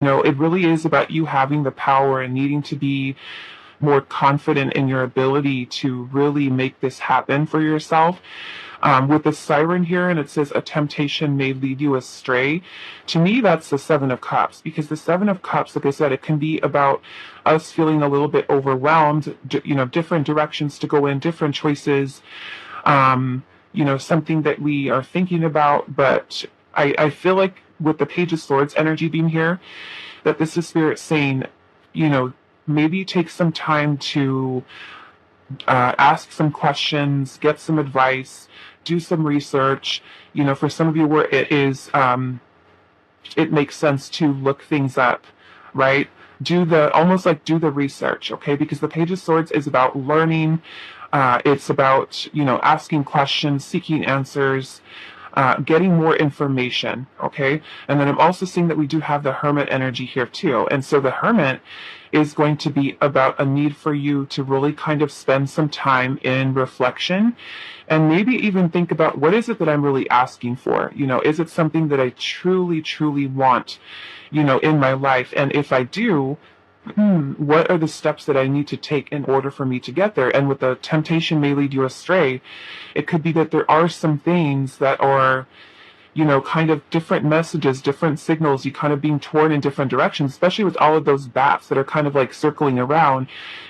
It really is about you having the power and needing to be more confident in your ability to really make this happen for yourself. With the siren here, and it says a temptation may lead you astray. To me, that's the Seven of Cups, because the Seven of Cups, like I said, it can be about us feeling a little bit overwhelmed, different directions to go in, different choices, something that we are thinking about. But I feel like with the Page of Swords energy being here, that this is Spirit saying, maybe take some time to ask some questions, get some advice, do some research. For some of you where it is, it makes sense to look things up, right? Do the research, okay? Because the Page of Swords is about learning. It's about, asking questions, seeking answers, getting more information, okay? And then I'm also seeing that we do have the Hermit energy here too. And so the Hermit is going to be about a need for you to really kind of spend some time in reflection and maybe even think about, what is it that I'm really asking for? Is it something that I truly, truly want, in my life? And if I do, what are the steps that I need to take in order for me to get there? And with the temptation may lead you astray, it could be that there are some things that are, kind of different messages, different signals, you kind of being torn in different directions, especially with all of those bats that are kind of like circling around.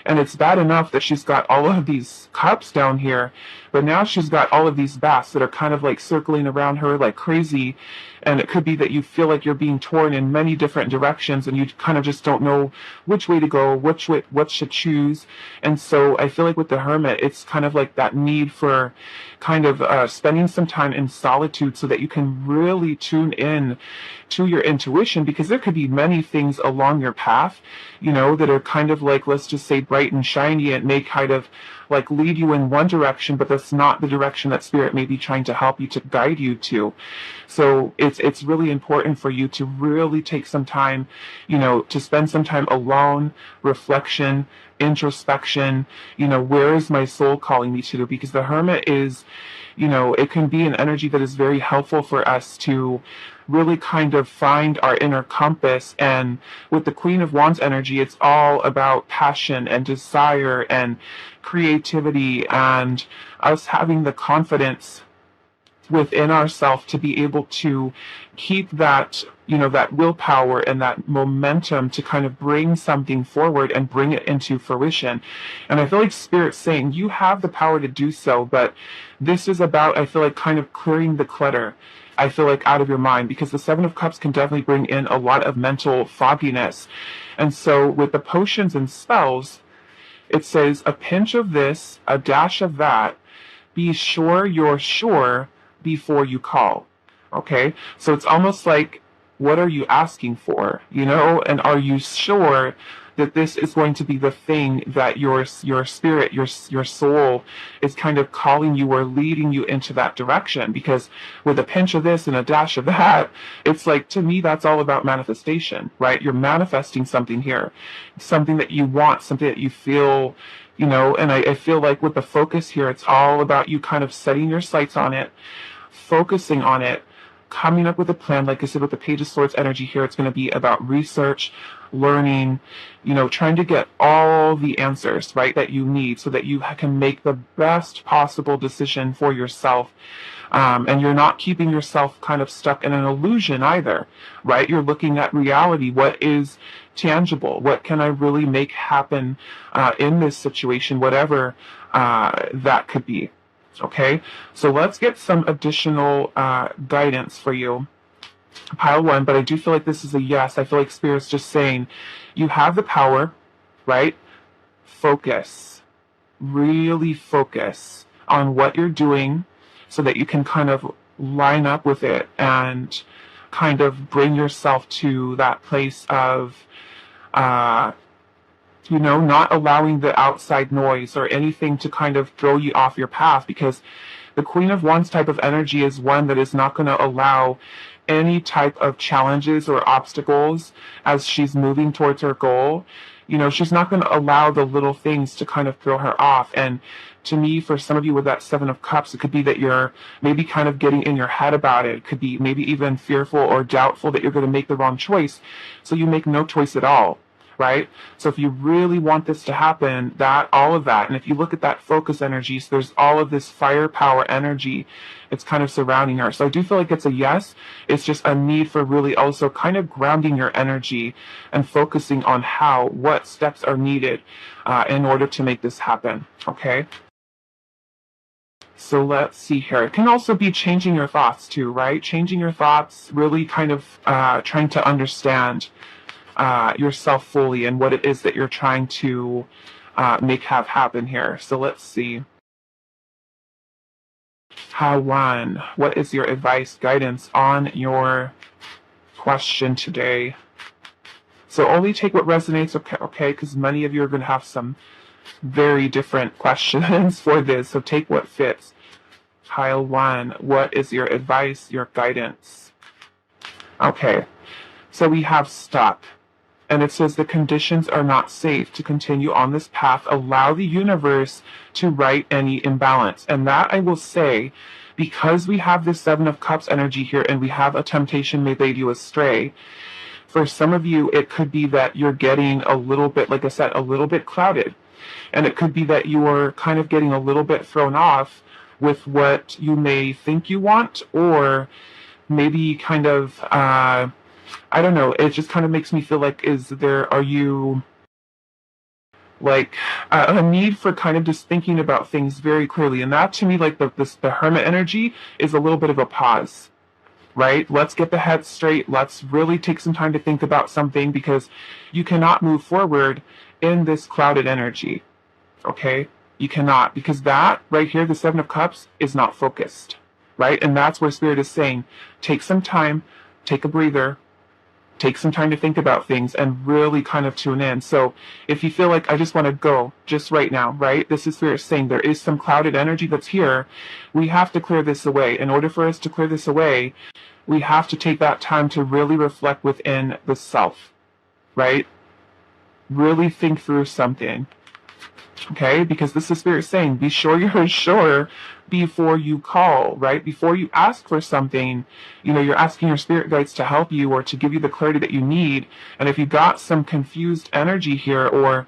And it's bad enough that she's got all of these cups down here, but now she's got all of these bats that are kind of like circling around her like crazy. And it could be that you feel like you're being torn in many different directions and you kind of just don't know which way to go, what to choose. And so I feel like with the Hermit, it's kind of like that need for kind of spending some time in solitude so that you can really tune in to your intuition, because there could be many things along your path, that are kind of like, let's just say, bright and shiny, and may kind of like lead you in one direction, but that's not the direction that Spirit may be trying to help you, to guide you to. So it's really important for you to really take some time, to spend some time alone, reflection, introspection. Where is my soul calling me to? Because the Hermit is, it can be an energy that is very helpful for us to really kind of find our inner compass. And with the Queen of Wands energy, it's all about passion and desire and creativity and us having the confidence within ourselves to be able to keep that, that willpower and that momentum to kind of bring something forward and bring it into fruition. And I feel like Spirit's saying you have the power to do so, but this is about, I feel like, kind of clearing the clutter, I feel like, out of your mind, because the Seven of Cups can definitely bring in a lot of mental fogginess. And so with the potions and spells, it says a pinch of this, a dash of that, be sure you're sure before you call. Okay? So it's almost like, what are you asking for? And are you sure that this is going to be the thing that your spirit, your soul is kind of calling you or leading you into that direction? Because with a pinch of this and a dash of that, it's like, to me, that's all about manifestation, right? You're manifesting something here, something that you want, something that you feel, and I feel like with the focus here, it's all about you kind of setting your sights on it, focusing on it, coming up with a plan. Like I said, with the Page of Swords energy here, it's going to be about research, learning, trying to get all the answers, right, that you need so that you can make the best possible decision for yourself. And you're not keeping yourself kind of stuck in an illusion either, right? You're looking at reality. What is tangible? What can I really make happen in this situation, whatever that could be? Okay, so let's get some additional guidance for you. Pile one, but I do feel like this is a yes. I feel like Spirit's just saying you have the power, right? Focus, really focus on what you're doing so that you can kind of line up with it and kind of bring yourself to that place of not allowing the outside noise or anything to kind of throw you off your path, because the Queen of Wands type of energy is one that is not going to allow any type of challenges or obstacles as she's moving towards her goal. She's not going to allow the little things to kind of throw her off. And to me, for some of you with that Seven of Cups, it could be that you're maybe kind of getting in your head about it. It could be maybe even fearful or doubtful that you're going to make the wrong choice. So you make no choice at all. Right? So if you really want this to happen, all of that, and if you look at that focus energy, so there's all of this firepower energy, it's kind of surrounding her. So I do feel like it's a yes. It's just a need for really also kind of grounding your energy and focusing on what steps are needed in order to make this happen. Okay. So let's see here. It can also be changing your thoughts too, right? Changing your thoughts, really kind of trying to understand yourself fully and what it is that you're trying to make happen here. So let's see. What is your advice, guidance on your question today? So only take what resonates, okay? Because many of you are going to have some very different questions for this. So take what fits. Pile 1, what is your advice, your guidance? Okay, so we have stop. And it says the conditions are not safe to continue on this path. Allow the universe to right any imbalance. And that I will say, because we have this Seven of Cups energy here and we have a temptation may lead you astray, for some of you, it could be that you're getting a little bit, like I said, a little bit clouded. And it could be that you are kind of getting a little bit thrown off with what you may think you want, or maybe kind of, I don't know, it just kind of makes me feel like, are you like a need for kind of just thinking about things very clearly? And that to me, like the Hermit energy is a little bit of a pause, right? Let's get the head straight. Let's really take some time to think about something, because you cannot move forward in this clouded energy, okay? You cannot, because that right here, the Seven of Cups, is not focused, right? And that's where Spirit is saying, take some time, take a breather, take some time to think about things and really kind of tune in. So if you feel like I just want to go just right now, right? This is Spirit saying there is some clouded energy that's here. We have to clear this away. In order for us to clear this away, we have to take that time to really reflect within the self, right? Really think through something. Okay, because this is Spirit saying, be sure you're sure before you call, right? Before you ask for something, you're asking your spirit guides to help you or to give you the clarity that you need. And if you got some confused energy here, or,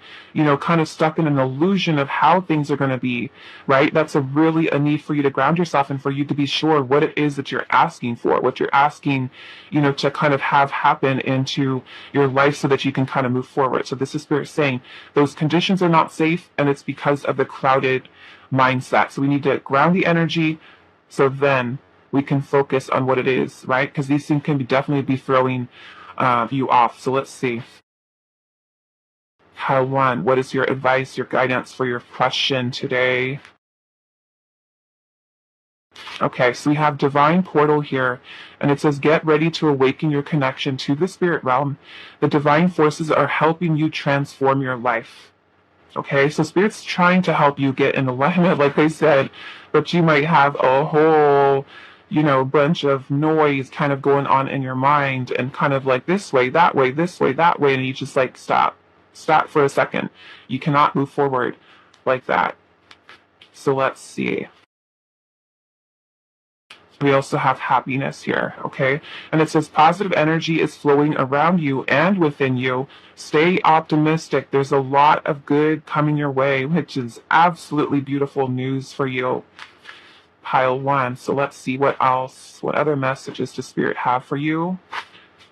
kind of stuck in an illusion of how things are going to be, right? That's really a need for you to ground yourself and for you to be sure what it is that you're asking for, what you're asking, to kind of have happen into your life so that you can kind of move forward. So this is Spirit saying those conditions are not safe, and it's because of the clouded mindset. So we need to ground the energy so then we can focus on what it is, right? Because these things can definitely be throwing you off. So let's see. What is your advice, your guidance for your question today? Okay, so we have Divine Portal here, and it says, get ready to awaken your connection to the spirit realm. The divine forces are helping you transform your life. Okay, so Spirit's trying to help you get in alignment, like I said, but you might have a whole, bunch of noise kind of going on in your mind, and kind of like this way, that way, this way, that way, and you just like stop for a second. You cannot move forward like that. So let's see. We also have happiness here, okay? And it says positive energy is flowing around you and within you. Stay optimistic. There's a lot of good coming your way, which is absolutely beautiful news for you. Pile 1. So let's see what other messages does Spirit have for you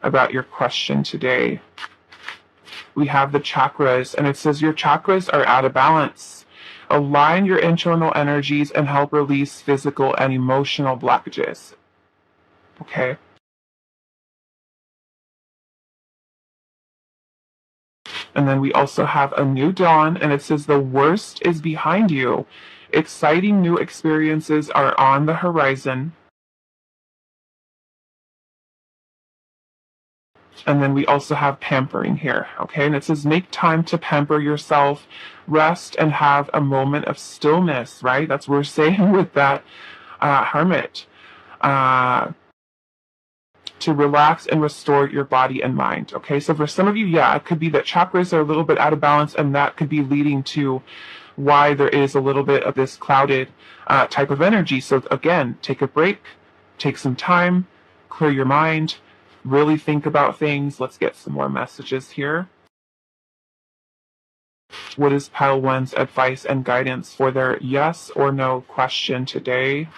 about your question today. We have the chakras, and it says your chakras are out of balance. Align your internal energies and help release physical and emotional blockages. Okay. And then we also have a new dawn, and it says the worst is behind you. Exciting new experiences are on the horizon. And then we also have pampering here, okay? And it says make time to pamper yourself, rest, and have a moment of stillness, right? That's what we're saying with that Hermit. to relax and restore your body and mind. Okay, so for some of you, yeah, it could be that chakras are a little bit out of balance, and that could be leading to why there is a little bit of this clouded type of energy. So again, take a break, take some time, clear your mind, really think about things. Let's get some more messages here. What is pile one's advice and guidance for their yes or no question today?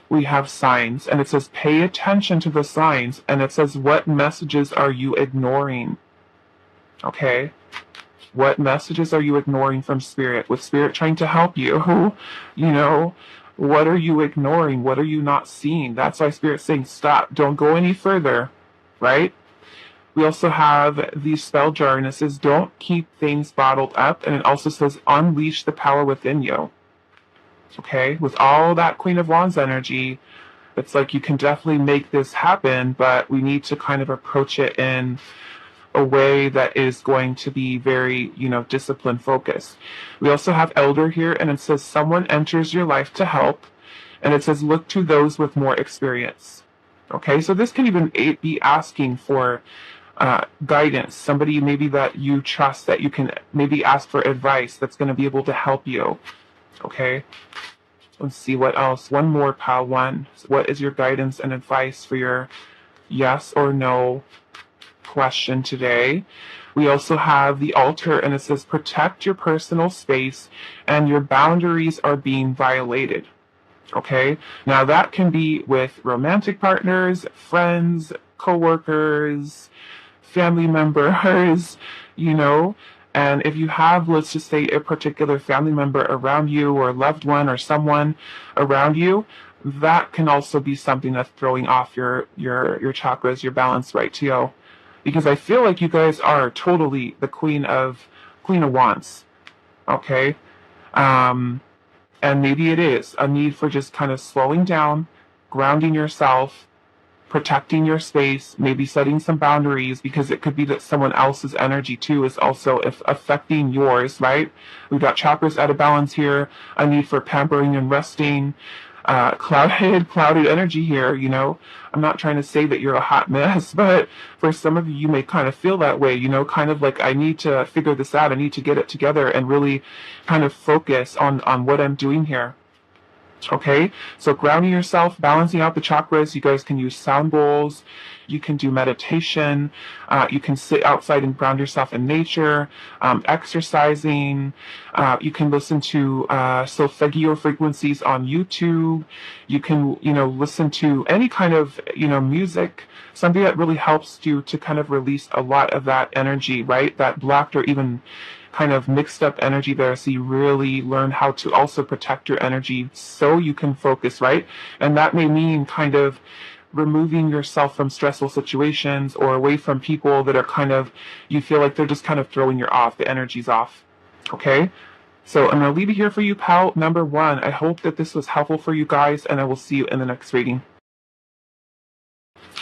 We have signs, and it says pay attention to the signs, and it says what messages are you ignoring? Okay, what messages are you ignoring from Spirit? With Spirit trying to help you, you know, what are you ignoring? What are you not seeing? That's why Spirit's saying stop, don't go any further, right? We also have the spell jar, and it says don't keep things bottled up, and it also says unleash the power within you. Okay, with all that Queen of Wands energy, it's like you can definitely make this happen, but we need to kind of approach it in a way that is going to be very, discipline focused. We also have Elder here, and it says someone enters your life to help, and it says look to those with more experience. Okay, so this can even be asking for guidance, somebody maybe that you trust, that you can maybe ask for advice that's going to be able to help you. Okay, let's see what else. One more, pile one. What is your guidance and advice for your yes or no question today? We also have the altar, and it says protect your personal space and your boundaries are being violated. Okay, now that can be with romantic partners, friends, co-workers, family members, and if you have, let's just say, a particular family member around you or loved one or someone around you, that can also be something that's throwing off your chakras, your balance, right, Tio? Because I feel like you guys are totally the Queen of Wands, okay? And maybe it is a need for just kind of slowing down, grounding yourself, protecting your space, maybe setting some boundaries, because it could be that someone else's energy too is also affecting yours, right? We've got chakras out of balance here, a need for pampering and resting, clouded energy here, I'm not trying to say that you're a hot mess, but for some of you, you may kind of feel that way, kind of like, I need to figure this out, I need to get it together and really kind of focus on what I'm doing here. Okay, so grounding yourself, balancing out the chakras. You guys can use sound bowls, you can do meditation, you can sit outside and ground yourself in nature, exercising, you can listen to solfeggio frequencies on YouTube, you can, listen to any kind of, music, something that really helps you to kind of release a lot of that energy, right? That blocked or even kind of mixed up energy there, so you really learn how to also protect your energy so you can focus, right? And that may mean kind of removing yourself from stressful situations or away from people that are kind of, you feel like they're just kind of throwing you off, the energy's off. Okay, so I'm going to leave it here for you, pal number one. I hope that this was helpful for you guys, and I will see you in the next reading.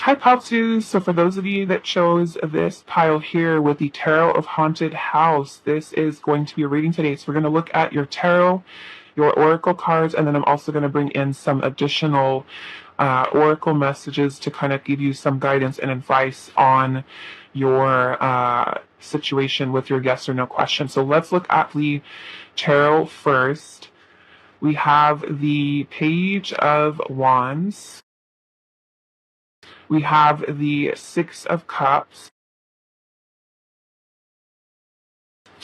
Hi, Paltus. So for those of you that chose this pile here with the Tarot of Haunted House, this is going to be a reading today. So we're going to look at your tarot, your oracle cards, and then I'm also going to bring in some additional oracle messages to kind of give you some guidance and advice on your situation with your yes or no question. So let's look at the tarot first. We have the Page of Wands. We have the Six of Cups.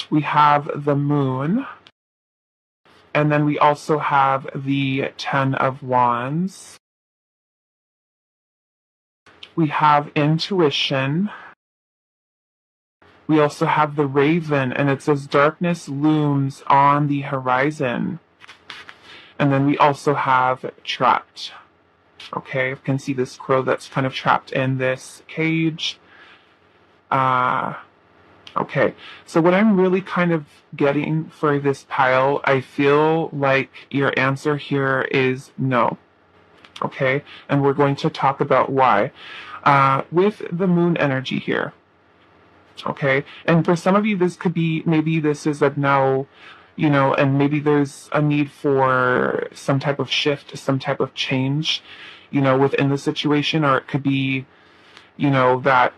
We have the Moon. And then we also have the Ten of Wands. We have Intuition. We also have the Raven, and it says darkness looms on the horizon. And then we also have Trapped. Okay, you can see this crow that's kind of trapped in this cage. Okay, so what I'm really kind of getting for this pile, I feel like your answer here is no. Okay, and we're going to talk about why. With the moon energy here. Okay, and for some of you, this could be, maybe this is a no, and maybe there's a need for some type of shift, some type of change. within the situation, or it could be, that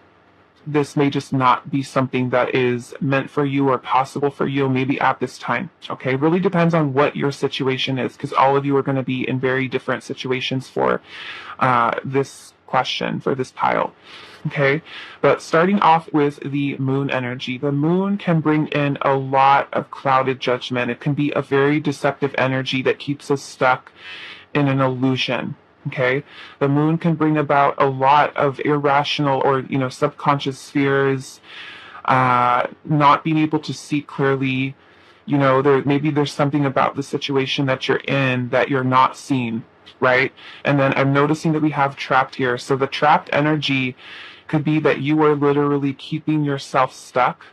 this may just not be something that is meant for you or possible for you, maybe at this time. Okay, really depends on what your situation is, because all of you are going to be in very different situations for this question, for this pile. Okay, but starting off with the moon energy, the moon can bring in a lot of clouded judgment. It can be a very deceptive energy that keeps us stuck in an illusion. Okay, the moon can bring about a lot of irrational or subconscious fears, not being able to see clearly. Maybe there's something about the situation that you're in that you're not seeing, right? And then I'm noticing that we have trapped here. So the trapped energy could be that you are literally keeping yourself stuck.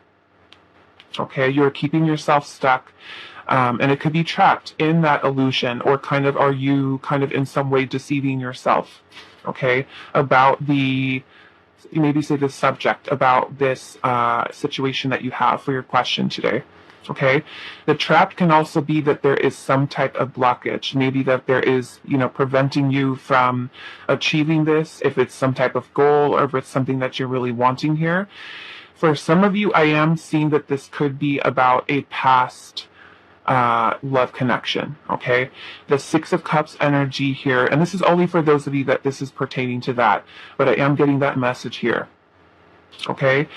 Okay, you're keeping yourself stuck. And it could be trapped in that illusion, or are you in some way deceiving yourself, okay, about maybe say the subject, about this situation that you have for your question today. Okay, the trapped can also be that there is some type of blockage, maybe that there is, preventing you from achieving this, if it's some type of goal or if it's something that you're really wanting here. For some of you, I am seeing that this could be about a past love connection. Okay, the Six of Cups energy here, and this is only for those of you that this is pertaining to that, but I am getting that message here. Okay,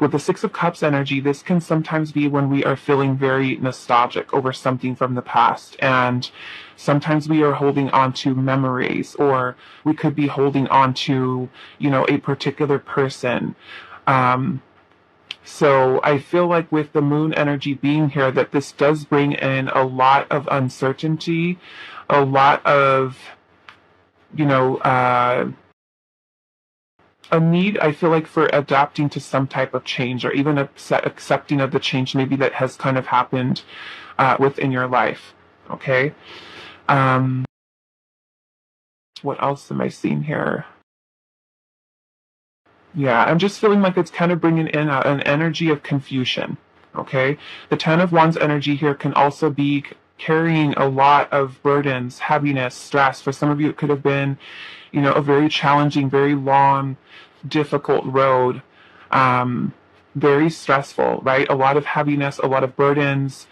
with the Six of Cups energy, this can sometimes be when we are feeling very nostalgic over something from the past, and sometimes we are holding on to memories, or we could be holding on to a particular person. So I feel like with the moon energy being here, that this does bring in a lot of uncertainty, a lot of, a need, I feel like, for adapting to some type of change, or even accepting of the change maybe that has kind of happened within your life. Okay. What else am I seeing here? Yeah, I'm just feeling like it's kind of bringing in an energy of confusion, okay? The Ten of Wands energy here can also be carrying a lot of burdens, heaviness, stress. For some of you, it could have been, a very challenging, very long, difficult road, very stressful, right? A lot of heaviness, a lot of burdens,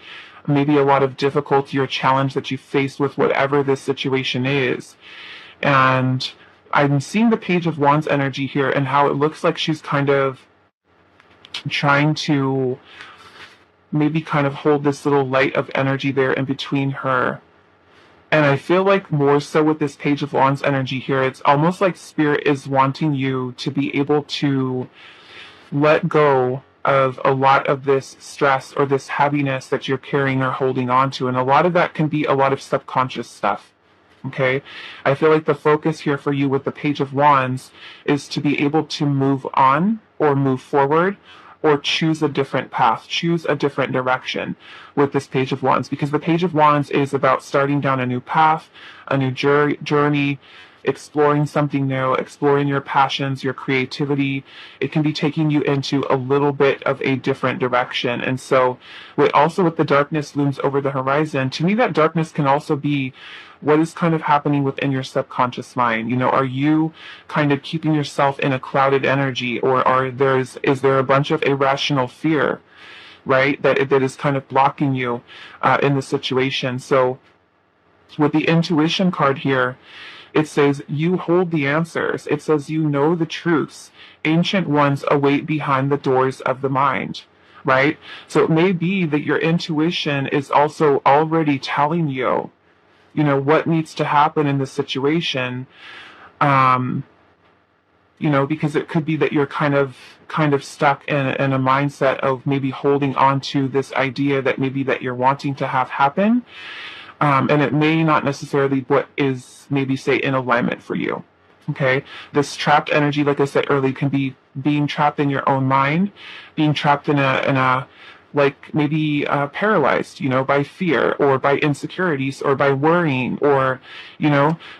maybe a lot of difficulty or challenge that you face with whatever this situation is. And I'm seeing the Page of Wands energy here, and how it looks like she's kind of trying to maybe hold this little light of energy there in between her. And I feel like more so with this Page of Wands energy here, it's almost like Spirit is wanting you to be able to let go of a lot of this stress or this heaviness that you're carrying or holding on to. And a lot of that can be a lot of subconscious stuff. Okay, I feel like the focus here for you with the Page of Wands is to be able to move on, or move forward, or choose a different path, choose a different direction with this Page of Wands, because the Page of Wands is about starting down a new path, a new journey, exploring something new, exploring your passions, your creativity. It can be taking you into a little bit of a different direction. And so also with the darkness looms over the horizon, to me that darkness can also be what is kind of happening within your subconscious mind. Are you kind of keeping yourself in a clouded energy, or is there a bunch of irrational fear, right, that is kind of blocking you in the situation? So with the intuition card here, it says you hold the answers. It says you know the truths. Ancient ones await behind the doors of the mind, right? So it may be that your intuition is also already telling you, what needs to happen in this situation. Because it could be that you're kind of stuck in a mindset of maybe holding on to this idea that maybe that you're wanting to have happen. And it may not necessarily what is maybe say in alignment for you. Okay, this trapped energy, like I said earlier, can be being trapped in your own mind, being trapped in a like maybe paralyzed, by fear, or by insecurities, or by worrying, or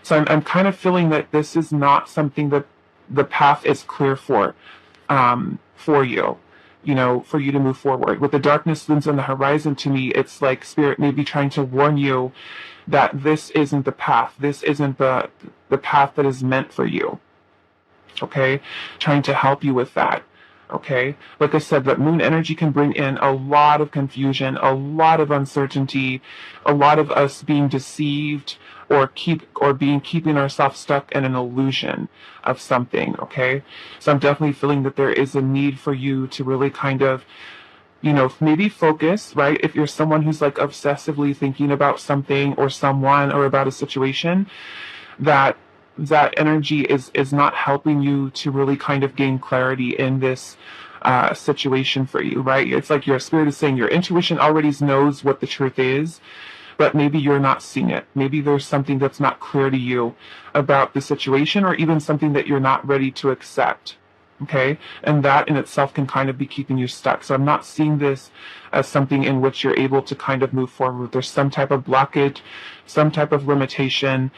So I'm kind of feeling that this is not something that the path is clear for you. for you to move forward. With the darkness looms on the horizon, to me, it's like Spirit may be trying to warn you that this isn't the path. This isn't the path that is meant for you. Okay? Trying to help you with that. Okay? Like I said, that moon energy can bring in a lot of confusion, a lot of uncertainty, a lot of us being deceived or keeping ourselves stuck in an illusion of something. Okay? So I'm definitely feeling that there is a need for you to really kind of maybe focus, right? If you're someone who's like obsessively thinking about something or someone or about a situation, that energy is not helping you to really kind of gain clarity in this situation for you, right? It's like your spirit is saying your intuition already knows what the truth is, but maybe you're not seeing it. Maybe there's something that's not clear to you about the situation, or even something that you're not ready to accept. Okay? And that in itself can kind of be keeping you stuck. So I'm not seeing this as something in which you're able to kind of move forward. There's some type of blockage, some type of limitation.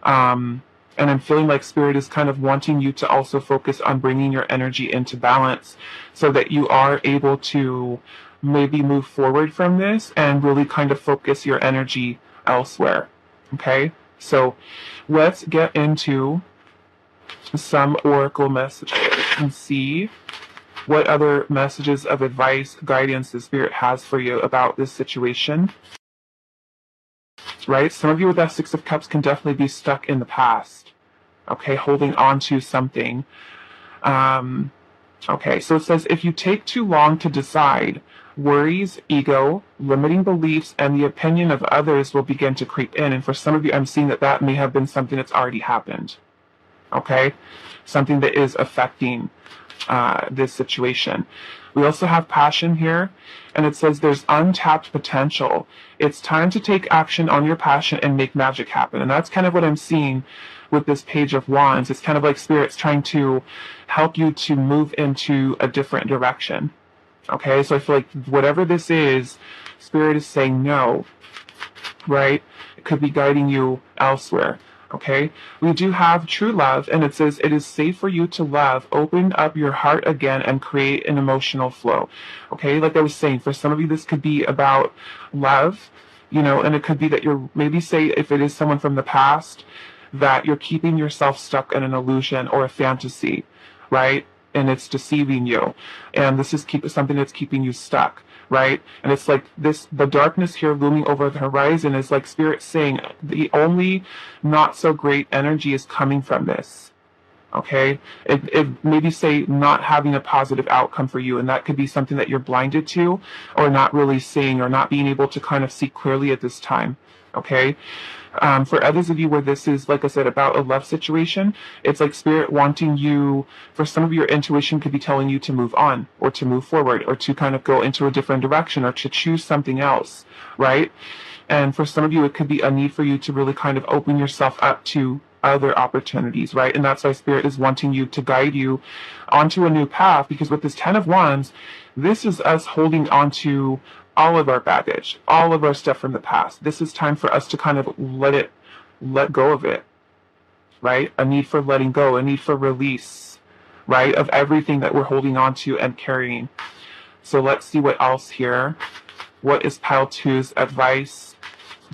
And I'm feeling like Spirit is kind of wanting you to also focus on bringing your energy into balance so that you are able to maybe move forward from this and really kind of focus your energy elsewhere. Okay? So let's get into some oracle messages and see what other messages of advice, guidance the Spirit has for you about this situation. Right? Some of you with that Six of Cups can definitely be stuck in the past. Okay? Holding on to something. Okay, so it says, if you take too long to decide, worries, ego, limiting beliefs, and the opinion of others will begin to creep in. And for some of you, I'm seeing that may have been something that's already happened. Okay? Something that is affecting this situation. We also have passion here, and it says there's untapped potential. It's time to take action on your passion and make magic happen. And that's kind of what I'm seeing with this Page of Wands. It's kind of like Spirit's trying to help you to move into a different direction. Okay, so I feel like whatever this is, Spirit is saying no, right? It could be guiding you elsewhere. Okay, we do have true love, and it says it is safe for you to love. Open up your heart again and create an emotional flow. Okay, like I was saying, for some of you, this could be about love, and it could be that you're maybe, say, if it is someone from the past, that you're keeping yourself stuck in an illusion or a fantasy, right? And it's deceiving you. And this is something that's keeping you stuck, right? And it's like the darkness here looming over the horizon is like Spirit saying the only not so great energy is coming from this. Okay? It maybe say not having a positive outcome for you, and that could be something that you're blinded to, or not really seeing, or not being able to kind of see clearly at this time. Okay? For others of you where this is, like I said, about a love situation, it's like Spirit wanting you, for some of your intuition could be telling you to move on, or to move forward, or to kind of go into a different direction, or to choose something else, right? And for some of you, it could be a need for you to really kind of open yourself up to other opportunities, right? And that's why Spirit is wanting you to guide you onto a new path, because with this Ten of Wands, this is us holding on to all of our baggage, all of our stuff from the past. This is time for us to kind of let go of it, right? A need for letting go, a need for release, right? Of everything that we're holding on to and carrying. So let's see what else here. What is Pile 2's advice,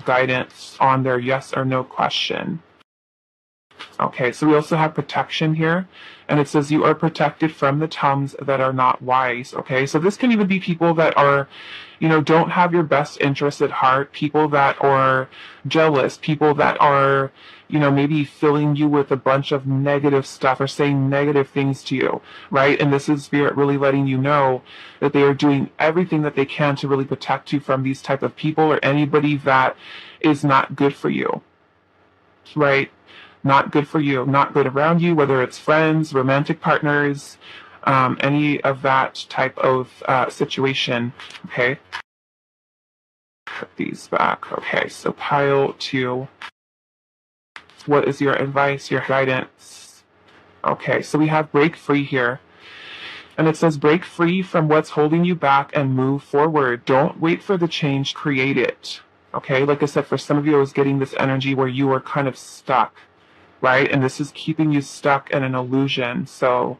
guidance on their yes or no question? Okay, so we also have protection here, and it says you are protected from the tongues that are not wise. Okay, so this can even be people that are, don't have your best interests at heart, people that are jealous, people that are, maybe filling you with a bunch of negative stuff or saying negative things to you, right? And this is Spirit really letting you know that they are doing everything that they can to really protect you from these type of people or anybody that is not good for you, right? Not good for you, not good around you, whether it's friends, romantic partners, any of that type of situation. Okay. Put these back. Okay, so Pile 2. What is your advice, your guidance? Okay, so we have break free here. And it says break free from what's holding you back and move forward. Don't wait for the change, create it. Okay, like I said, for some of you, I was getting this energy where you are kind of stuck, right? And this is keeping you stuck in an illusion. So,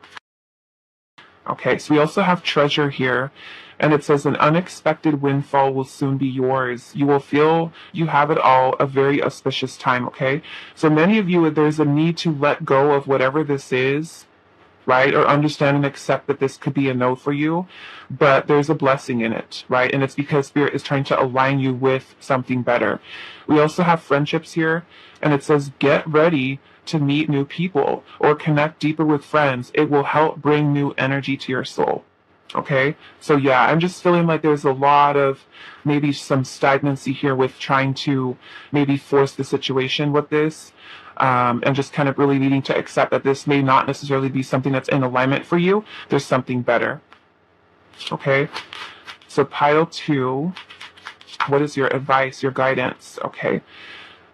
Okay, so we also have treasure here, and it says an unexpected windfall will soon be yours. You will feel you have it all, a very auspicious time, okay? So many of you, there's a need to let go of whatever this is, right? Or understand and accept that this could be a no for you, but there's a blessing in it, right? And it's because Spirit is trying to align you with something better. We also have friendships here, and it says get ready to meet new people or connect deeper with friends. It will help bring new energy to your soul. Okay, so yeah, I'm just feeling like there's a lot of maybe some stagnancy here with trying to maybe force the situation with this, and just kind of really needing to accept that this may not necessarily be something that's in alignment for you. There's something better. Okay, so pile 2, what is your advice, your guidance? Okay,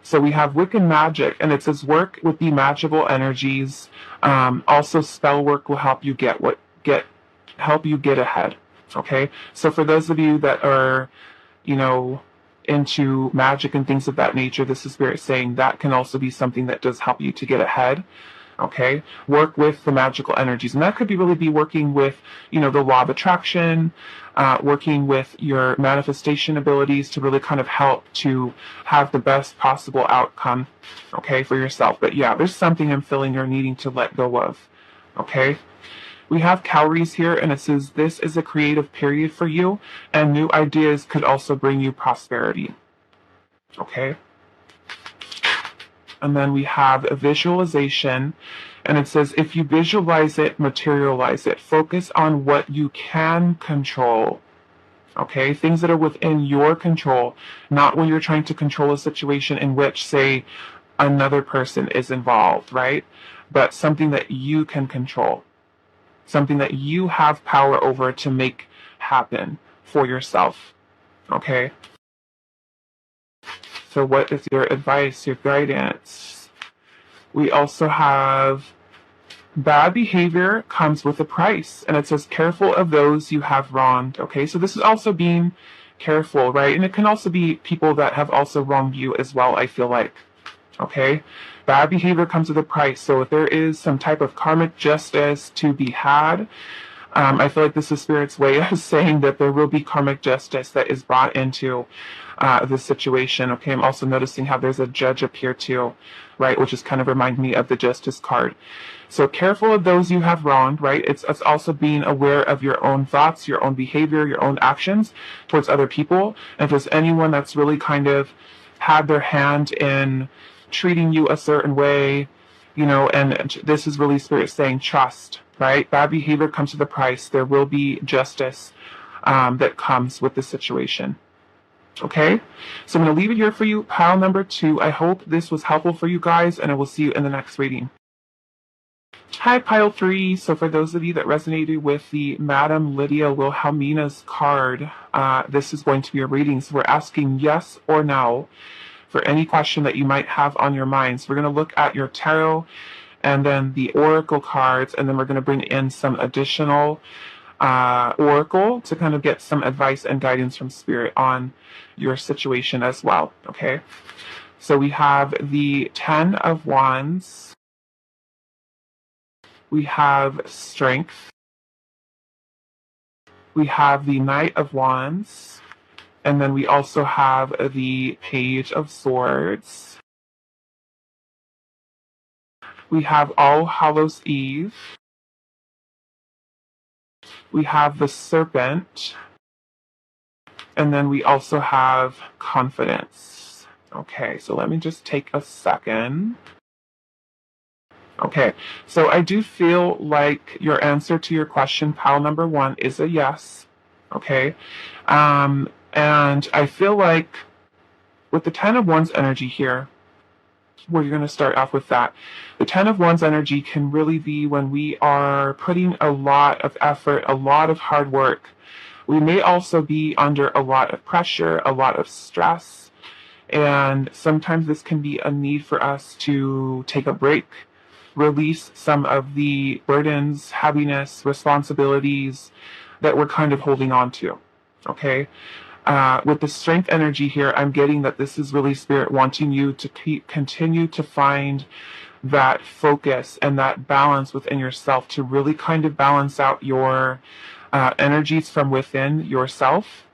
so we have Wiccan magic, and it says work with the magical energies. Also, spell work will help you get ahead. Okay, so for those of you that are, into magic and things of that nature, this is Spirit saying that can also be something that does help you to get ahead. Okay, work with the magical energies, and that could really be working with, the law of attraction, working with your manifestation abilities to really kind of help to have the best possible outcome, okay, for yourself. But yeah, there's something I'm feeling you're needing to let go of. Okay, we have calories here, and it says this is a creative period for you, and new ideas could also bring you prosperity. Okay. And then we have a visualization, and it says if you visualize it, materialize it. Focus on what you can control. Okay, things that are within your control, not when you're trying to control a situation in which, say, another person is involved, right? But something that you can control, something that you have power over to make happen for yourself. Okay. So what is your advice, your guidance? We also have bad behavior comes with a price, and it says careful of those you have wronged. Okay, so this is also being careful, right? And it can also be people that have also wronged you as well, I feel like. Okay, bad behavior comes with a price. So if there is some type of karmic justice to be had, I feel like this is Spirit's way of saying that there will be karmic justice that is brought into this situation. Okay, I'm also noticing how there's a judge up here too, right? Which is kind of remind me of the justice card. So careful of those you have wronged, right? It's also being aware of your own thoughts, your own behavior, your own actions towards other people. And if there's anyone that's really kind of had their hand in treating you a certain way, and this is really Spirit saying trust, right? Bad behavior comes with a price. There will be justice that comes with the situation. Okay, so I'm going to leave it here for you, pile number 2. I hope this was helpful for you guys, and I will see you in the next reading. Hi, pile 3. So for those of you that resonated with the Madam Lydia Wilhelmina's card, this is going to be a reading. So we're asking yes or no for any question that you might have on your mind. So we're going to look at your tarot and then the oracle cards, and then we're going to bring in some additional oracle to kind of get some advice and guidance from Spirit on your situation as well. Okay, so we have the 10 of Wands, we have Strength, we have the Knight of Wands, and then we also have the Page of Swords. We have All Hallows Eve. We have the Serpent. And then we also have Confidence. Okay, so let me just take a second. Okay, so I do feel like your answer to your question, pile number 1, is a yes. Okay, and I feel like with the 10 of Wands energy here, we're going to start off with that. The 10 of Wands energy can really be when we are putting a lot of effort, a lot of hard work. We may also be under a lot of pressure, a lot of stress, and sometimes this can be a need for us to take a break, release some of the burdens, heaviness, responsibilities that we're kind of holding on to. Okay? With the strength energy here, I'm getting that this is really Spirit wanting you to continue to find that focus and that balance within yourself, to really kind of balance out your energies from within yourself,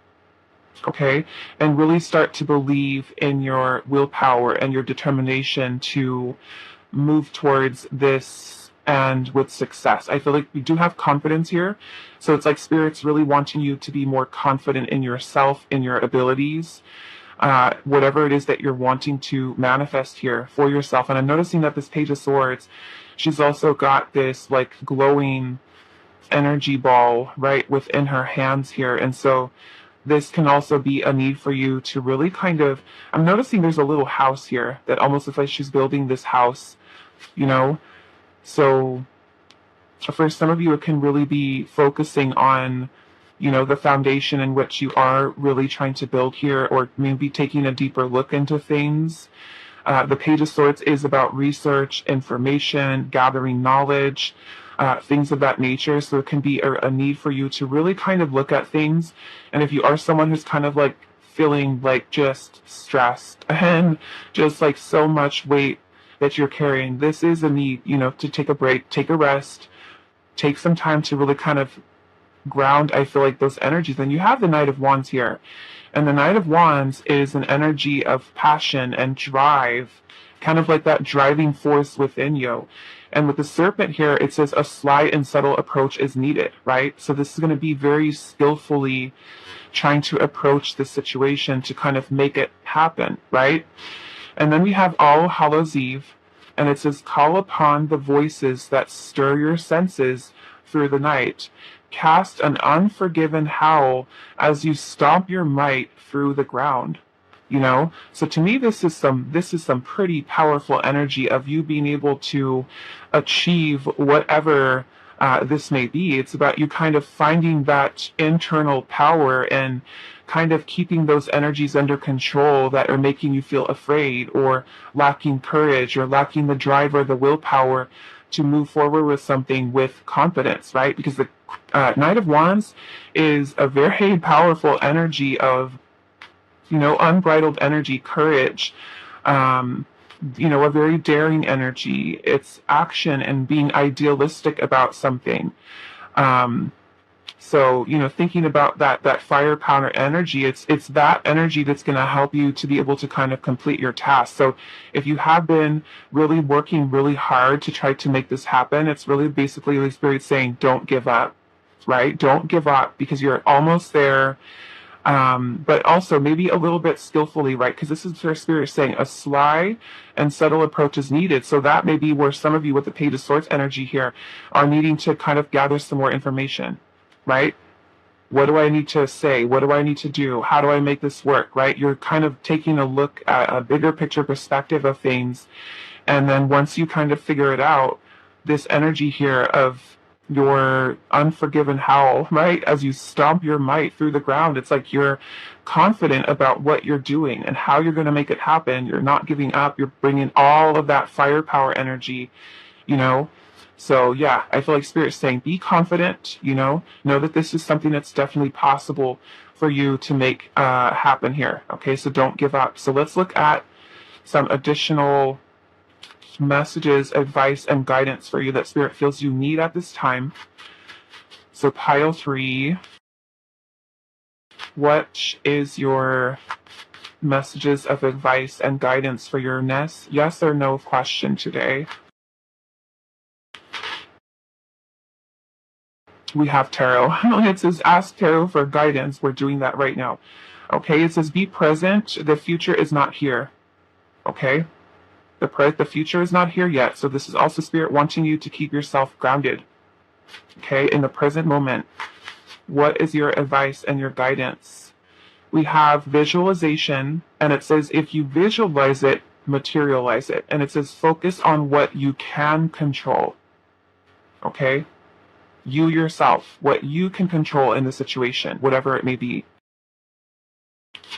okay, and really start to believe in your willpower and your determination to move towards this and with success. I feel like we do have confidence here. So it's like Spirit's really wanting you to be more confident in yourself, in your abilities, whatever it is that you're wanting to manifest here for yourself. And I'm noticing that this Page of Swords, she's also got this like glowing energy ball right within her hands here. And so this can also be a need for you to really kind of, I'm noticing there's a little house here that almost looks like she's building this house, you know? So for some of you, it can really be focusing on, you know, the foundation in which you are really trying to build here, or maybe taking a deeper look into things. The Page of Swords is about research, information, gathering knowledge, things of that nature. So it can be a need for you to really kind of look at things. And if you are someone who's kind of like feeling like just stressed and just like so much weight that you're carrying, this is a need, you know, to take a break, take a rest, take some time to really kind of ground, I feel like, those energies. Then you have the Knight of Wands here. And the Knight of Wands is an energy of passion and drive, kind of like that driving force within you. And with the Serpent here, it says a sly and subtle approach is needed, right? So this is going to be very skillfully trying to approach the situation to kind of make it happen, right? And then we have All Hallows Eve, and it says, call upon the voices that stir your senses through the night. Cast an unforgiven howl as you stomp your might through the ground. You know, so to me, this is some pretty powerful energy of you being able to achieve whatever this may be. It's about you kind of finding that internal power and kind of keeping those energies under control that are making you feel afraid or lacking courage or lacking the drive or the willpower to move forward with something with confidence, right? Because the Knight of Wands is a very powerful energy of, you know, unbridled energy, courage, you know, a very daring energy. It's action and being idealistic about something. So, you know, thinking about that firepower energy, it's that energy that's going to help you to be able to kind of complete your task. So if you have been really working really hard to try to make this happen, it's really basically the Spirit saying, don't give up, right? Don't give up, because you're almost there. But also maybe a little bit skillfully, right? Because this is where Spirit is saying a sly and subtle approach is needed. So that may be where some of you with the Page of Swords energy here are needing to kind of gather some more information, right? What do I need to say? What do I need to do? How do I make this work, right? You're kind of taking a look at a bigger picture perspective of things. And then once you kind of figure it out, this energy here of your unforgiven howl, right? As you stomp your might through the ground, it's like you're confident about what you're doing and how you're going to make it happen. You're not giving up. You're bringing all of that firepower energy, you know? So yeah, I feel like Spirit's saying, be confident, you know that this is something that's definitely possible for you to make happen here. Okay, so don't give up. So let's look at some additional messages, advice, and guidance for you that Spirit feels you need at this time. So pile 3, what is your messages of advice and guidance for your yes or no question today? We have Tarot. It says, ask Tarot for guidance. We're doing that right now. Okay, it says, be present. The future is not here. Okay? The future is not here yet. So this is also Spirit wanting you to keep yourself grounded. Okay, in the present moment. What is your advice and your guidance? We have visualization, and it says, if you visualize it, materialize it. And it says, focus on what you can control. Okay? You yourself, what you can control in the situation, whatever it may be.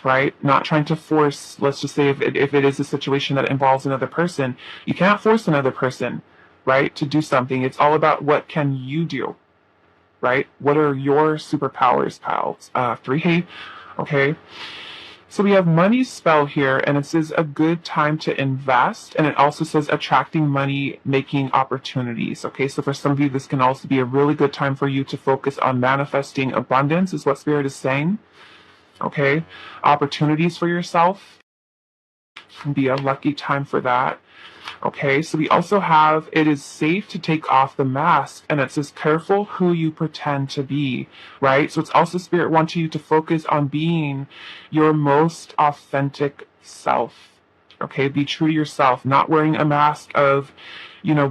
Right? Not trying to force, let's just say if it is a situation that involves another person, you can't force another person, right, to do something. It's all about what can you do, right? What are your superpowers, pals? 3. Okay. So we have money spell here, and it says a good time to invest, and it also says attracting money, making opportunities. Okay, so for some of you, this can also be a really good time for you to focus on manifesting abundance, is what Spirit is saying. Okay, opportunities for yourself can be a lucky time for that. Okay, so we also have it is safe to take off the mask, and it says careful who you pretend to be, right? So it's also Spirit wanting you to focus on being your most authentic self. Okay, be true to yourself, not wearing a mask of,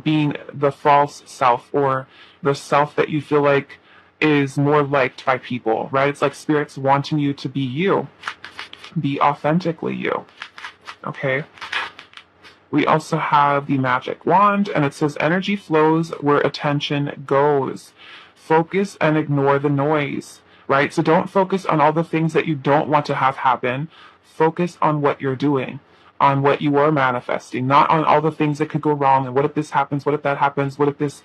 being the false self or the self that you feel like is more liked by people, right? It's like Spirit's wanting you to be you, be authentically you. Okay. We also have the magic wand, and it says energy flows where attention goes. Focus and ignore the noise, right? So don't focus on all the things that you don't want to have happen. Focus on what you're doing, on what you are manifesting, not on all the things that could go wrong. And what if this happens? What if that happens? What if this,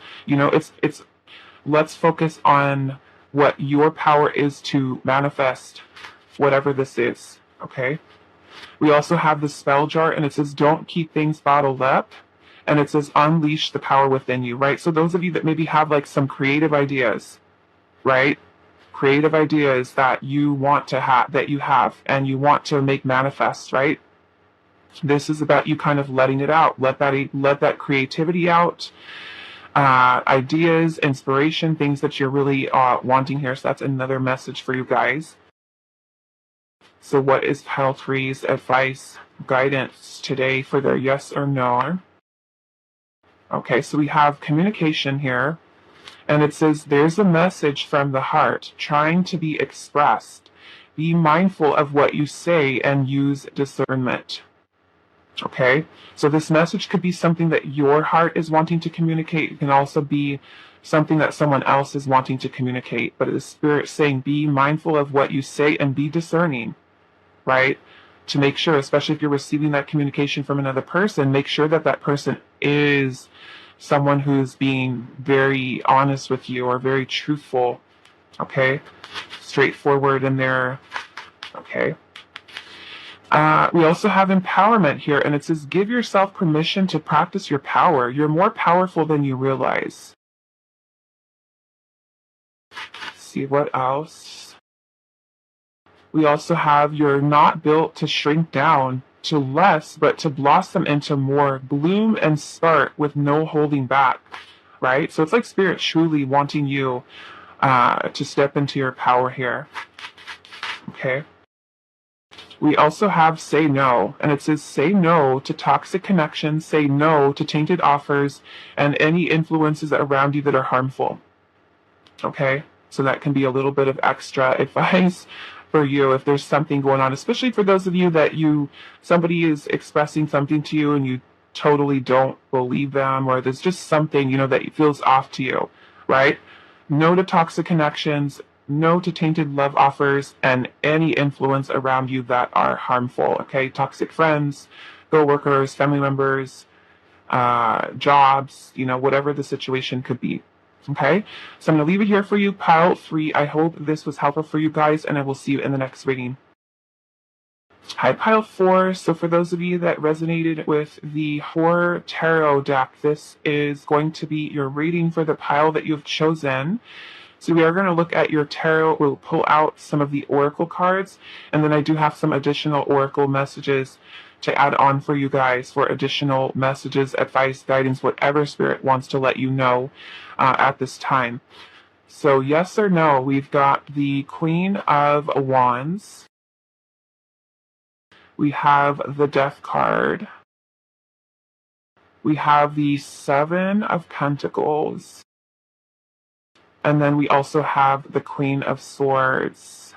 let's focus on what your power is to manifest whatever this is, okay? We also have the spell jar, and it says don't keep things bottled up, and it says unleash the power within you, right? So those of you that maybe have like some creative ideas, right? Creative ideas that you want to have, that you have, and you want to make manifest, right? This is about you kind of letting it out. Let that creativity out. Ideas, inspiration, things that you're really wanting here. So that's another message for you guys. So what is pile three's advice, guidance today for their yes or no? Okay, so we have communication here, and it says there's a message from the heart trying to be expressed. Be mindful of what you say and use discernment. Okay, so this message could be something that your heart is wanting to communicate. It can also be something that someone else is wanting to communicate. But the Spirit saying be mindful of what you say and be discerning. Right? To make sure, especially if you're receiving that communication from another person, make sure that that person is someone who's being very honest with you or very truthful. Okay? Straightforward in there. Okay? We also have empowerment here, and it says give yourself permission to practice your power. You're more powerful than you realize. Let's see what else. We also have you're not built to shrink down to less, but to blossom into more, bloom and spark with no holding back, right? So it's like Spirit truly wanting you to step into your power here, okay? We also have say no, and it says say no to toxic connections, say no to tainted offers, and any influences around you that are harmful, okay? So that can be a little bit of extra advice for you if there's something going on, especially for those of you that somebody is expressing something to you and you totally don't believe them, or there's just something, that feels off to you, right? No to toxic connections, no to tainted love offers, and any influence around you that are harmful, okay? Toxic friends, co-workers, family members, jobs, whatever the situation could be. Okay, so I'm going to leave it here for you, pile 3. I hope this was helpful for you guys, and I will see you in the next reading. Hi, pile 4. So for those of you that resonated with the Horror Tarot deck, this is going to be your reading for the pile that you've chosen. So we are going to look at your tarot. We'll pull out some of the oracle cards, and then I do have some additional oracle messages to add on for you guys for additional messages, advice, guidance, whatever Spirit wants to let you know at this time. So yes or no, we've got the Queen of Wands. We have the Death card. We have the Seven of Pentacles. And then we also have the Queen of Swords.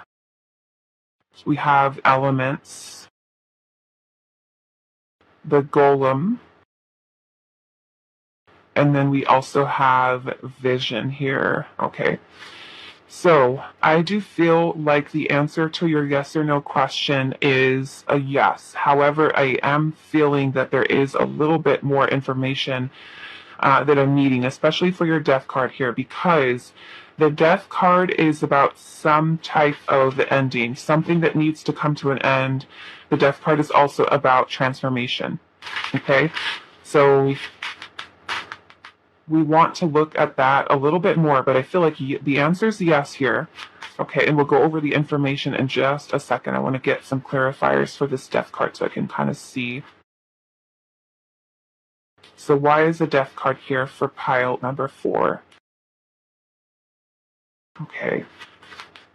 We have Elements. The Golem. And then we also have Vision here. Okay. So I do feel like the answer to your yes or no question is a yes. However, I am feeling that there is a little bit more information that I'm needing, especially for your Death card here, because The Death card is about some type of ending, something that needs to come to an end. The Death card is also about transformation. Okay? So we want to look at that a little bit more, but I feel like the answer is yes here. Okay, and we'll go over the information in just a second. I want to get some clarifiers for this Death card so I can kind of see. So why is the Death card here for pile number 4? Okay,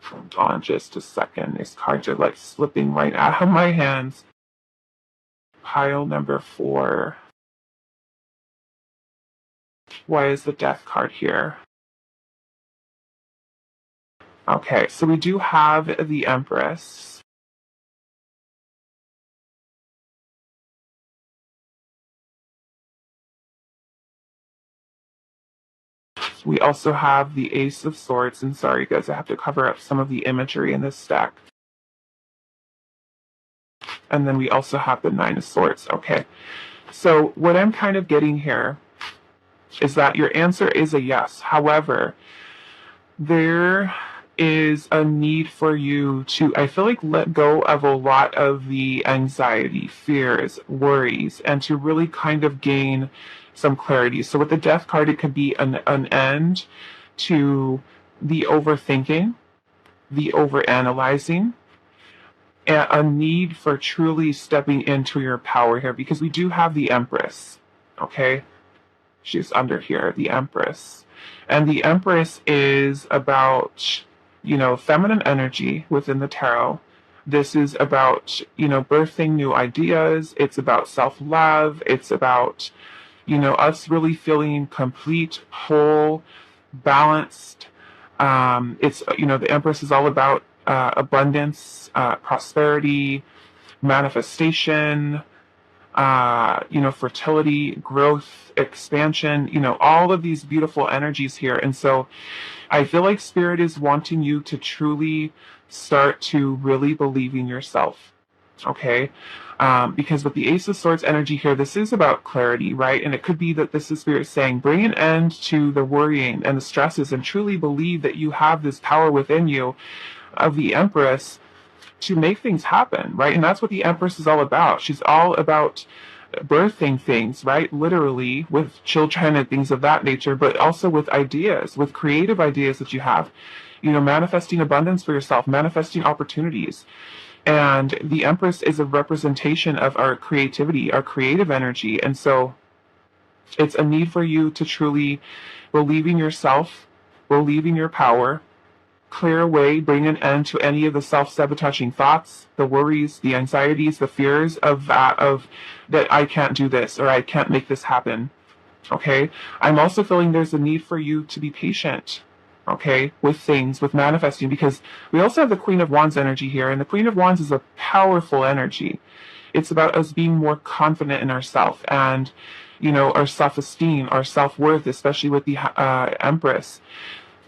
hold on just a second. These cards are like slipping right out of my hands. Pile number 4. Why is the Death card here? Okay, so we do have the Empress. We also have the Ace of Swords, and sorry guys, I have to cover up some of the imagery in this stack. And then we also have the Nine of Swords. Okay, so what I'm kind of getting here is that your answer is a yes. However, there is a need for you to, I feel like, let go of a lot of the anxiety, fears, worries, and to really kind of gain some clarity. So with the Death card, it could be an end to the overthinking, the overanalyzing, and a need for truly stepping into your power here, because we do have the Empress. Okay, she's under here, the Empress. And the Empress is about, feminine energy within the tarot. This is about, birthing new ideas. It's about self-love. It's about, us really feeling complete, whole, balanced. It's, the Empress is all about abundance, prosperity, manifestation, fertility, growth, expansion, all of these beautiful energies here. And so I feel like Spirit is wanting you to truly start to really believe in yourself. Okay? Because with the Ace of Swords energy here, this is about clarity, right? And it could be that this is Spirit saying, bring an end to the worrying and the stresses and truly believe that you have this power within you of the Empress to make things happen, right? And that's what the Empress is all about. She's all about birthing things, right? Literally with children and things of that nature, but also with ideas, with creative ideas that you have, manifesting abundance for yourself, manifesting opportunities. And the Empress is a representation of our creativity, our creative energy. And so it's a need for you to truly believe in yourself, believe in your power, clear away, bring an end to any of the self-sabotaging thoughts, the worries, the anxieties, the fears of that I can't do this or I can't make this happen. Okay? I'm also feeling there's a need for you to be patient, okay, with things, with manifesting, because we also have the Queen of Wands energy here, and the Queen of Wands is a powerful energy. It's about us being more confident in ourselves and, our self-esteem, our self-worth, especially with the Empress.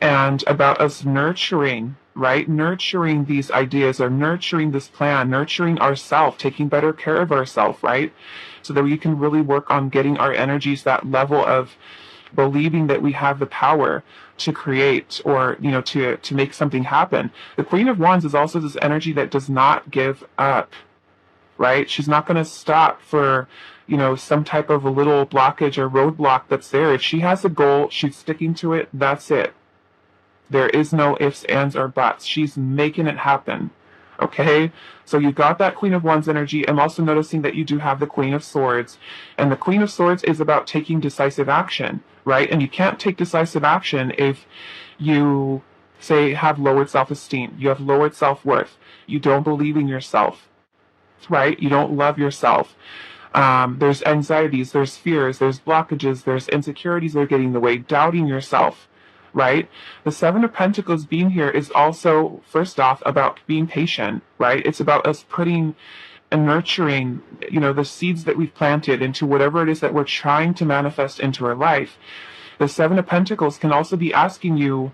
And about us nurturing, right? Nurturing these ideas or nurturing this plan, nurturing ourselves, taking better care of ourselves, right? So that we can really work on getting our energies that level of believing that we have the power to create or, to make something happen. The Queen of Wands is also this energy that does not give up, right? She's not going to stop for, some type of a little blockage or roadblock that's there. If she has a goal, she's sticking to it. That's it. There is no ifs, ands, or buts. She's making it happen. Okay? So you got that Queen of Wands energy. I'm also noticing that you do have the Queen of Swords. And the Queen of Swords is about taking decisive action, right? And you can't take decisive action if you, say, have lowered self-esteem. You have lowered self-worth. You don't believe in yourself, right? You don't love yourself. There's anxieties, there's fears, there's blockages, there's insecurities that are getting in the way, doubting yourself. Right? The Seven of Pentacles being here is also, first off, about being patient, right? It's about us putting and nurturing, the seeds that we've planted into whatever it is that we're trying to manifest into our life. The Seven of Pentacles can also be asking you,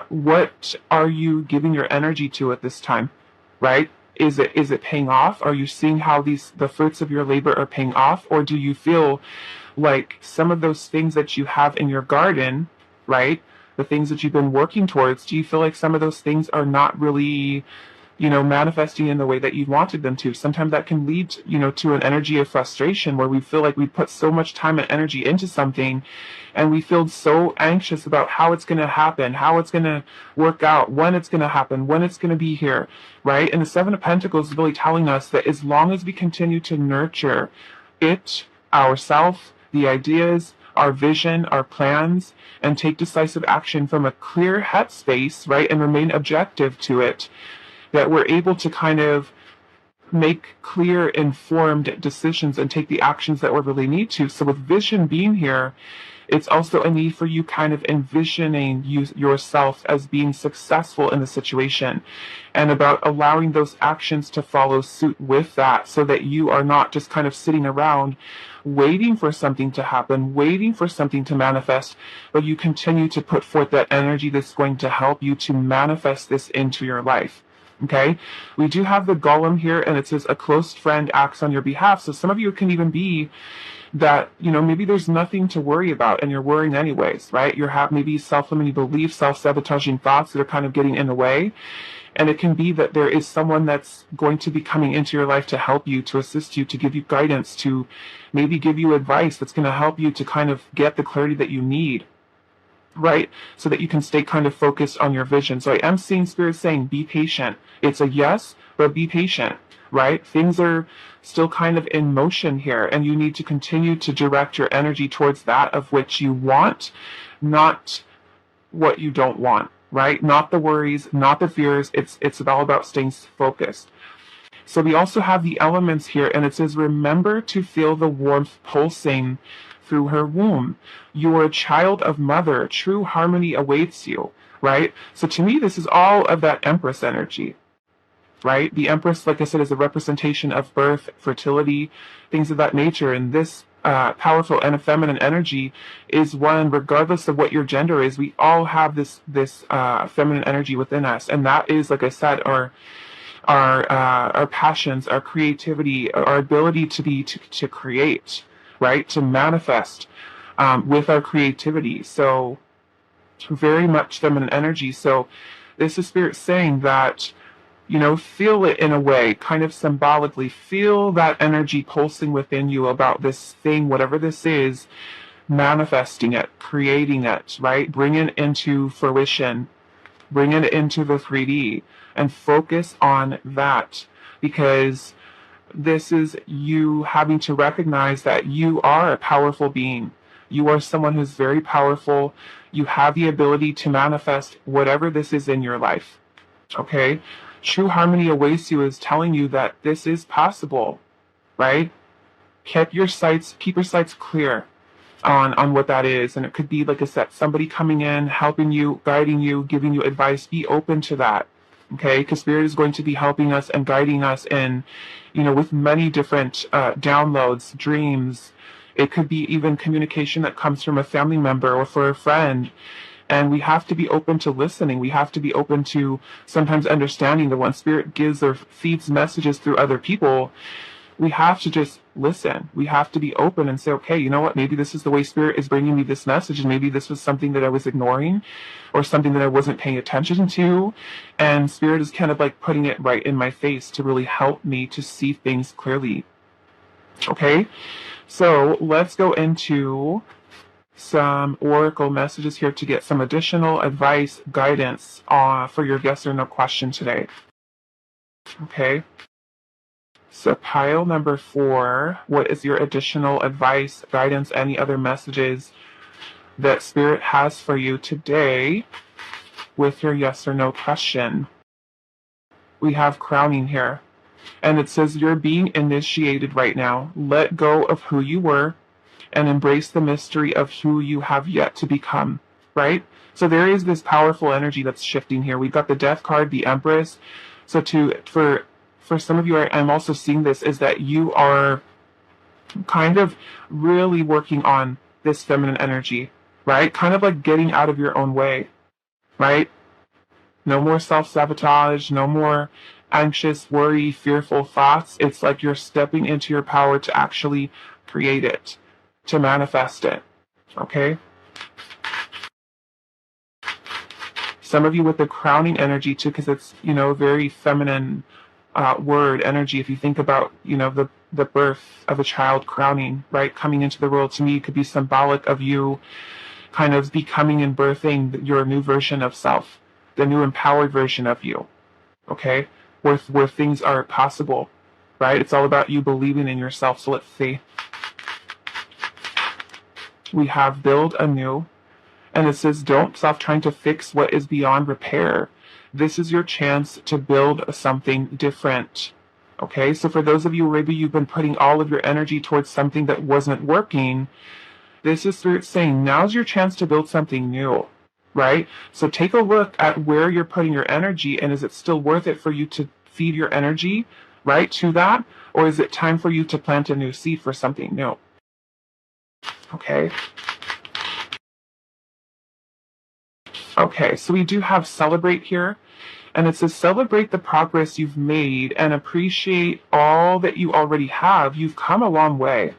what are you giving your energy to at this time, right? Is it paying off? Are you seeing how the fruits of your labor are paying off? Or do you feel like some of those things that you have in your garden, right? the things that you've been working towards, do you feel like some of those things are not really, manifesting in the way that you wanted them to? Sometimes that can lead, to an energy of frustration where we feel like we put so much time and energy into something and we feel so anxious about how it's going to happen, how it's going to work out, when it's going to happen, when it's going to be here, right? And the Seven of Pentacles is really telling us that as long as we continue to nurture it, ourself, the ideas, our vision, our plans, and take decisive action from a clear headspace, right, and remain objective to it, that we're able to kind of make clear, informed decisions and take the actions that we really need to. So with vision being here, it's also a need for you kind of envisioning yourself as being successful in the situation and about allowing those actions to follow suit with that, so that you are not just kind of sitting around waiting for something to happen, waiting for something to manifest, but you continue to put forth that energy that's going to help you to manifest this into your life. Okay, we do have the golem here, and it says a close friend acts on your behalf. So some of you can even be that, maybe there's nothing to worry about and you're worrying anyways, right? You have maybe self-limiting beliefs, self-sabotaging thoughts that are kind of getting in the way. And it can be that there is someone that's going to be coming into your life to help you, to assist you, to give you guidance, to maybe give you advice that's going to help you to kind of get the clarity that you need, right? So that you can stay kind of focused on your vision. So I am seeing Spirit saying, be patient. It's a yes, but be patient, right? Things are still kind of in motion here, and you need to continue to direct your energy towards that of which you want, not what you don't want, right? Not the worries, not the fears. It's all about staying focused. So we also have the elements here, and it says, remember to feel the warmth pulsing through her womb. You are a child of mother. True harmony awaits you, right? So to me, this is all of that Empress energy, right? The Empress, like I said, is a representation of birth, fertility, things of that nature. And this powerful and feminine energy is one, regardless of what your gender is, we all have this feminine energy within us. And that is, like I said, our passions, our creativity, our ability to create, right? To manifest with our creativity. So very much feminine energy. So this is Spirit saying that, feel it in a way, kind of symbolically, feel that energy pulsing within you about this thing, whatever this is, manifesting it, creating it, right? Bring it into fruition, bring it into the 3D, and focus on that, because this is you having to recognize that you are a powerful being. You are someone who's very powerful. You have the ability to manifest whatever this is in your life. Okay? True harmony awaits you is telling you that this is possible, right? Keep your sights clear on what that is. And it could be, like I said, somebody coming in, helping you, guiding you, giving you advice. Be open to that. Okay, because Spirit is going to be helping us and guiding us in, with many different downloads, dreams. It could be even communication that comes from a family member or for a friend. And we have to be open to listening. We have to be open to sometimes understanding that when Spirit gives or feeds messages through other people, we have to just listen. We have to be open and say, okay, you know what? Maybe this is the way Spirit is bringing me this message, and maybe this was something that I was ignoring or something that I wasn't paying attention to. And Spirit is kind of like putting it right in my face to really help me to see things clearly. Okay, so let's go into some oracle messages here to get some additional advice, guidance for your yes or no question today. Okay. So pile number 4, what is your additional advice, guidance, any other messages that Spirit has for you today with your yes or no question? We have crowning here. And it says you're being initiated right now. Let go of who you were and embrace the mystery of who you have yet to become, right? So there is this powerful energy that's shifting here. We've got the Death card, the Empress. So for some of you, I'm also seeing this, is that you are kind of really working on this feminine energy, right? Kind of like getting out of your own way, right? No more self-sabotage, no more anxious, worry, fearful thoughts. It's like you're stepping into your power to actually create it, to manifest it, okay? Some of you with the crowning energy too, because it's, very feminine word energy. If you think about, the birth of a child crowning, right, coming into the world, to me, it could be symbolic of you kind of becoming and birthing your new version of self, the new empowered version of you, okay, where things are possible, right? It's all about you believing in yourself. So let's see. We have build anew, and it says don't stop trying to fix what is beyond repair. This is your chance to build something different. Okay, so for those of you, maybe you've been putting all of your energy towards something that wasn't working, this is Spirit saying now's your chance to build something new, right? So take a look at where you're putting your energy, and is it still worth it for you to feed your energy, right, to that? Or is it time for you to plant a new seed for something new? Okay. Okay, so we do have celebrate here. And it says, celebrate the progress you've made and appreciate all that you already have. You've come a long way.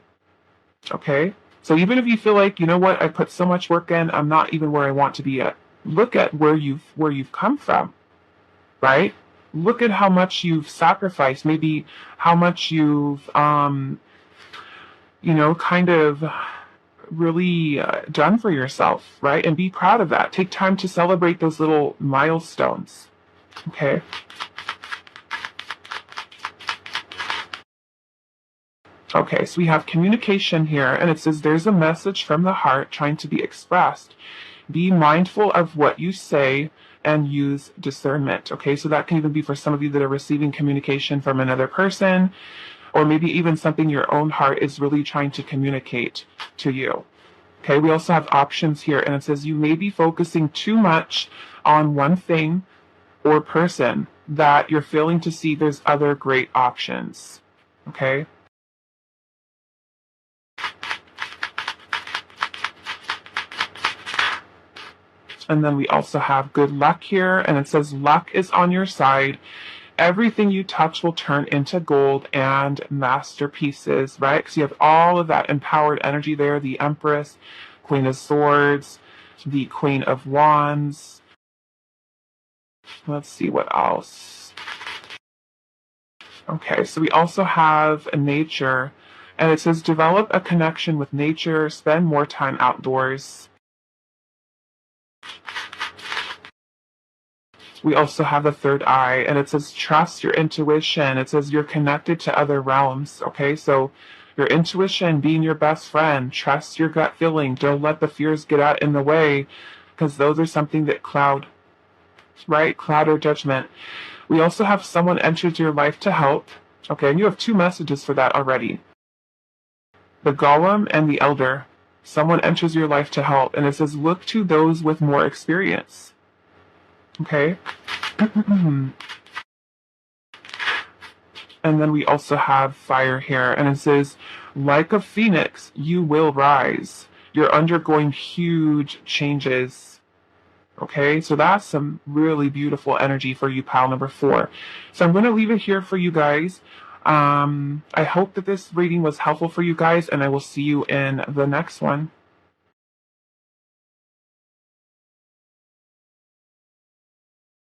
Okay? So even if you feel like, you know what, I put so much work in, I'm not even where I want to be yet. Look at where you've come from, right? Look at how much you've sacrificed, maybe how much you've, kind of really done for yourself, right? And be proud of that. Take time to celebrate those little milestones. Okay. Okay, so we have communication here, and it says there's a message from the heart trying to be expressed. Be mindful of what you say and use discernment. Okay, so that can even be for some of you that are receiving communication from another person, or maybe even something your own heart is really trying to communicate to you. Okay, we also have options here, and it says you may be focusing too much on one thing or person that you're failing to see there's other great options. Okay? And then we also have good luck here, and it says luck is on your side. Everything you touch will turn into gold and masterpieces, right? Because you have all of that empowered energy there, the Empress, Queen of Swords, the Queen of Wands. Let's see what else. Okay, so we also have nature, and it says develop a connection with nature, spend more time outdoors. We also have the third eye, and it says trust your intuition. It says you're connected to other realms, okay? So your intuition being your best friend, trust your gut feeling. Don't let the fears get out in the way, because those are something that cloud, right? Cloud or judgment. We also have someone enters your life to help, okay? And you have two messages for that already. The Golem and the Elder. Someone enters your life to help, and it says look to those with more experience. Okay. And then we also have fire here, and it says, like a phoenix, you will rise. You're undergoing huge changes. Okay, so that's some really beautiful energy for you, pile number 4. So I'm going to leave it here for you guys. I hope that this reading was helpful for you guys, and I will see you in the next one.